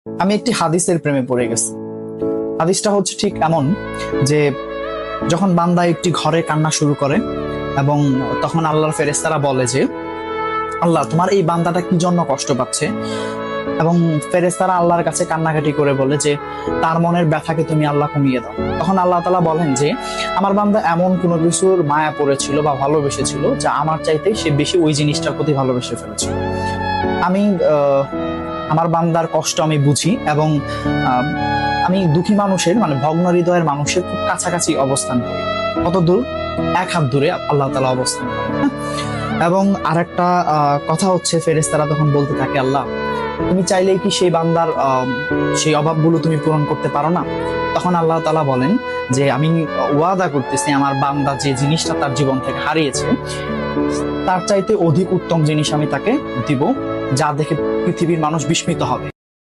আমি একটি হাদিসের প্রেমে পড়ে গেছি। হাদিসটা হচ্ছে ঠিক এমন যে যখন বান্দা একটি ঘরে কান্না শুরু করে এবং তখন আল্লাহর ফেরেশতারা বলে যে আল্লাহ তোমার এই বান্দাটা কি জন্য কষ্ট পাচ্ছে, এবং ফেরেশতারা আল্লাহর কাছে কান্নাকাটি করে বলে যে তার মনের ব্যথাকে তুমি আল্লাহ কমিয়ে দাও। তখন আল্লাহ তাআলা বলেন যে আমার বান্দা এমন কোনো কিছুর মায়া পড়েছিল বা ভালোবেসেছিল যা আমার চাইতে সে বেশি ওই জিনিসটার প্রতি ভালোবেসে ফেলেছিল। আমি আমার বান্দার কষ্ট আমি বুঝি এবং আমি দুঃখী মানুষের মানে ভগ্ন হৃদয়ের মানুষের খুব কাছাকাছি অবস্থান করি। কত দূর? এক হাত দূরে আল্লাহ তাআলা অবস্থান করেন। হ্যাঁ? এবং আরেকটা কথা হচ্ছে ফেরেশতারা তখন বলতে থাকে আল্লাহ তুমি চাইলেই কি সেই বান্দার সেই অভাবগুলো তুমি পূরণ করতে পারো না? তখন আল্লাহ তাআলা বলেন যে আমি ওয়াদা করতেছি আমার বান্দা যে জিনিসটা তার জীবন থেকে হারিয়েছে তার চাইতে অধিক উত্তম জিনিস আমি তাকে দিব, যা দেখে পৃথিবীর মানুষ বিস্মিত হবে।